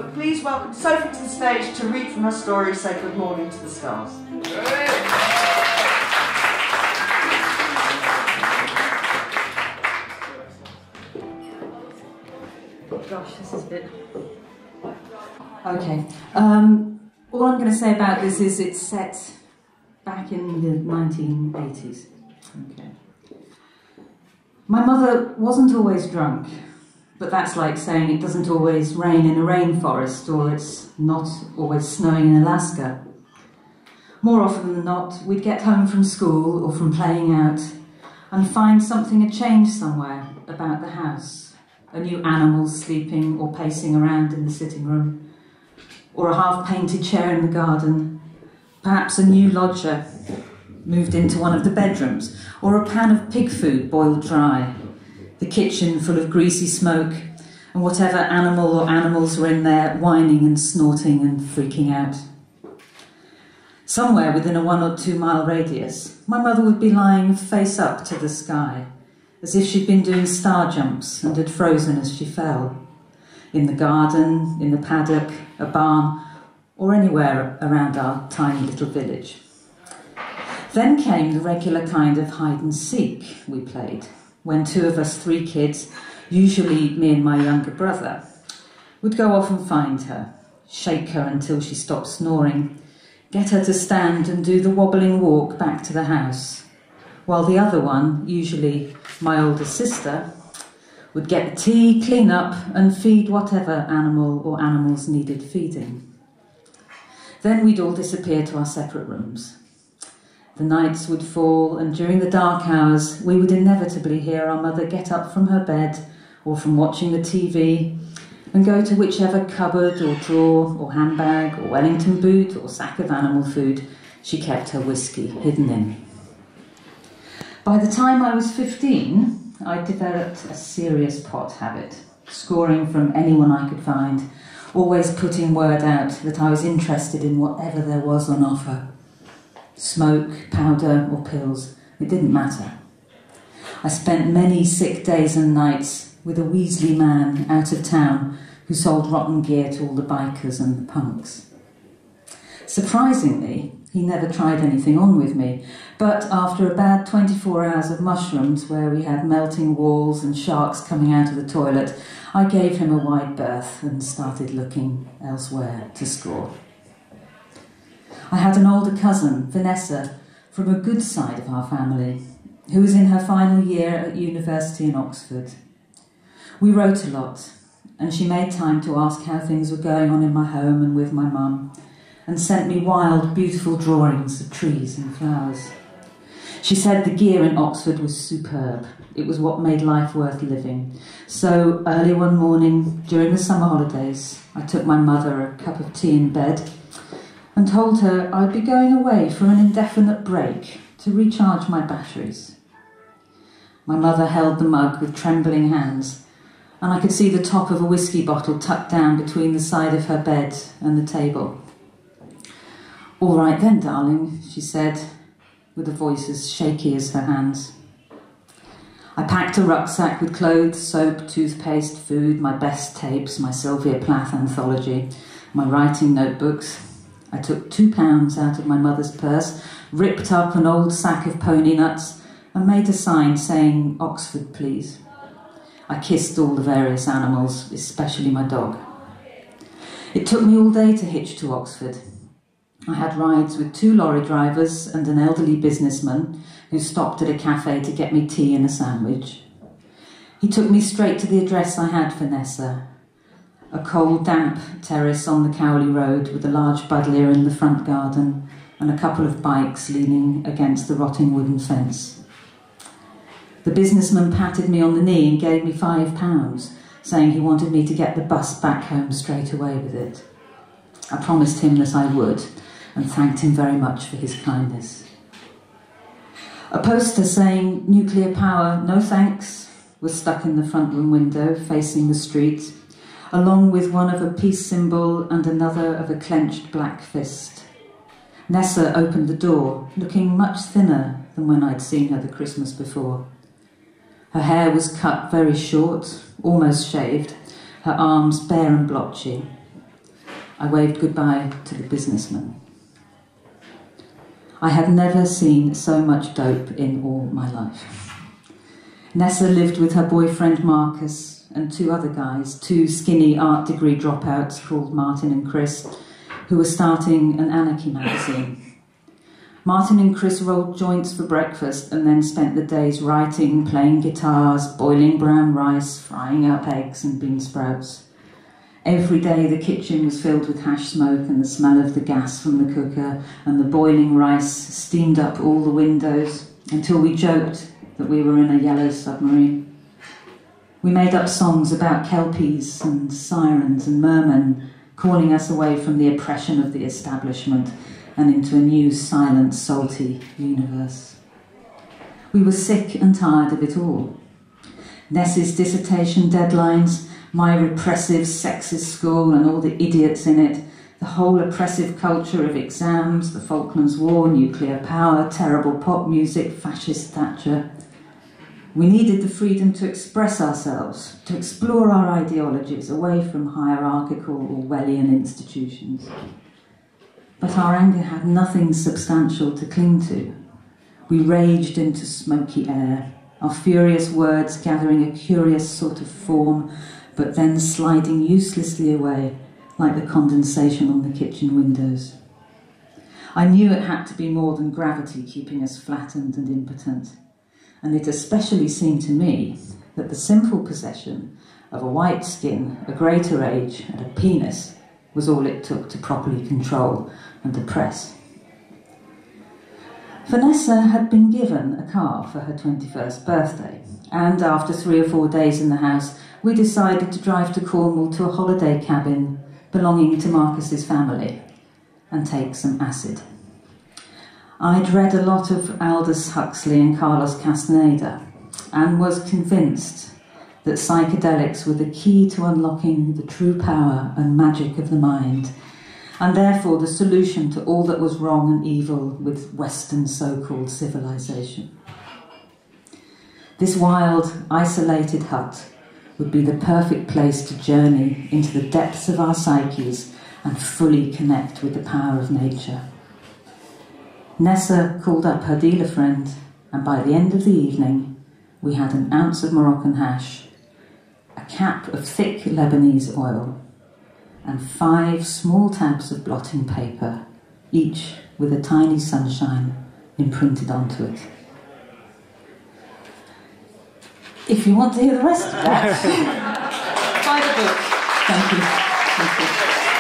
Please welcome Sophie to the stage to read from her story, Sacred Morning to the Stars. Gosh, this is a bit... Okay. All I'm going to say about this is it's set back in the 1980s. Okay. My mother wasn't always drunk, but that's like saying it doesn't always rain in a rainforest or it's not always snowing in Alaska. More often than not, we'd get home from school or from playing out and find something had changed somewhere about the house. A new animal sleeping or pacing around in the sitting room, or a half-painted chair in the garden, perhaps a new lodger moved into one of the bedrooms, or a pan of pig food boiled dry, the kitchen full of greasy smoke, and whatever animal or animals were in there whining and snorting and freaking out. Somewhere within a 1 or 2 mile radius, my mother would be lying face up to the sky, as if she'd been doing star jumps and had frozen as she fell. In the garden, in the paddock, a barn, or anywhere around our tiny little village. Then came the regular kind of hide and seek we played, when 2 of us 3 kids, usually me and my younger brother, would go off and find her, shake her until she stopped snoring, get her to stand and do the wobbling walk back to the house, while the other one, usually my older sister, would get the tea, clean up and feed whatever animal or animals needed feeding. Then we'd all disappear to our separate rooms. The nights would fall, and during the dark hours we would inevitably hear our mother get up from her bed or from watching the TV and go to whichever cupboard or drawer or handbag or Wellington boot or sack of animal food she kept her whiskey hidden in. By the time I was 15, I'd developed a serious pot habit, scoring from anyone I could find, always putting word out that I was interested in whatever there was on offer. Smoke, powder or pills, it didn't matter. I spent many sick days and nights with a Weasley man out of town who sold rotten gear to all the bikers and the punks. Surprisingly, he never tried anything on with me, but after a bad 24 hours of mushrooms where we had melting walls and sharks coming out of the toilet, I gave him a wide berth and started looking elsewhere to score. I had an older cousin, Vanessa, from a good side of our family, who was in her final year at university in Oxford. We wrote a lot, and she made time to ask how things were going on in my home and with my mum, and sent me wild, beautiful drawings of trees and flowers. She said the gear in Oxford was superb. It was what made life worth living. So early one morning, during the summer holidays, I took my mother a cup of tea in bed and told her I'd be going away for an indefinite break to recharge my batteries. My mother held the mug with trembling hands, and I could see the top of a whiskey bottle tucked down between the side of her bed and the table. "All right then, darling," she said, with a voice as shaky as her hands. I packed a rucksack with clothes, soap, toothpaste, food, my best tapes, my Sylvia Plath anthology, my writing notebooks. I took £2 out of my mother's purse, ripped up an old sack of pony nuts, and made a sign saying, "Oxford, please." I kissed all the various animals, especially my dog. It took me all day to hitch to Oxford. I had rides with 2 lorry drivers and an elderly businessman who stopped at a cafe to get me tea and a sandwich. He took me straight to the address I had for Nessa, a cold, damp terrace on the Cowley Road with a large buddleia in the front garden and a couple of bikes leaning against the rotting wooden fence. The businessman patted me on the knee and gave me £5, saying he wanted me to get the bus back home straight away with it. I promised him that I would, and thanked him very much for his kindness. A poster saying "Nuclear power, no thanks" was stuck in the front room window facing the street, along with one of a peace symbol and another of a clenched black fist. Nessa opened the door, looking much thinner than when I'd seen her the Christmas before. Her hair was cut very short, almost shaved, her arms bare and blotchy. I waved goodbye to the businessman. I had never seen so much dope in all my life. Nessa lived with her boyfriend Marcus and two other guys, two skinny art degree dropouts called Martin and Chris, who were starting an anarchy magazine. Martin and Chris rolled joints for breakfast and then spent the days writing, playing guitars, boiling brown rice, frying up eggs and bean sprouts. Every day the kitchen was filled with hash smoke and the smell of the gas from the cooker, and the boiling rice steamed up all the windows until we joked that we were in a yellow submarine. We made up songs about kelpies and sirens and mermen, calling us away from the oppression of the establishment and into a new, silent, salty universe. We were sick and tired of it all. Ness's dissertation deadlines, my repressive, sexist school and all the idiots in it, the whole oppressive culture of exams, the Falklands War, nuclear power, terrible pop music, fascist Thatcher. We needed the freedom to express ourselves, to explore our ideologies away from hierarchical Orwellian institutions. But our anger had nothing substantial to cling to. We raged into smoky air, our furious words gathering a curious sort of form, but then sliding uselessly away like the condensation on the kitchen windows. I knew it had to be more than gravity keeping us flattened and impotent, and it especially seemed to me that the simple possession of a white skin, a greater age, and a penis was all it took to properly control and oppress. Vanessa had been given a car for her 21st birthday, and after 3 or 4 days in the house, we decided to drive to Cornwall to a holiday cabin belonging to Marcus's family and take some acid. I'd read a lot of Aldous Huxley and Carlos Castaneda and was convinced that psychedelics were the key to unlocking the true power and magic of the mind, and therefore the solution to all that was wrong and evil with Western so-called civilization. This wild, isolated hut would be the perfect place to journey into the depths of our psyches and fully connect with the power of nature. Nessa called up her dealer friend, and by the end of the evening, we had an ounce of Moroccan hash, a cap of thick Lebanese oil, and 5 small tabs of blotting paper, each with a tiny sunshine imprinted onto it. If you want to hear the rest of that, buy the book. Thank you. Thank you.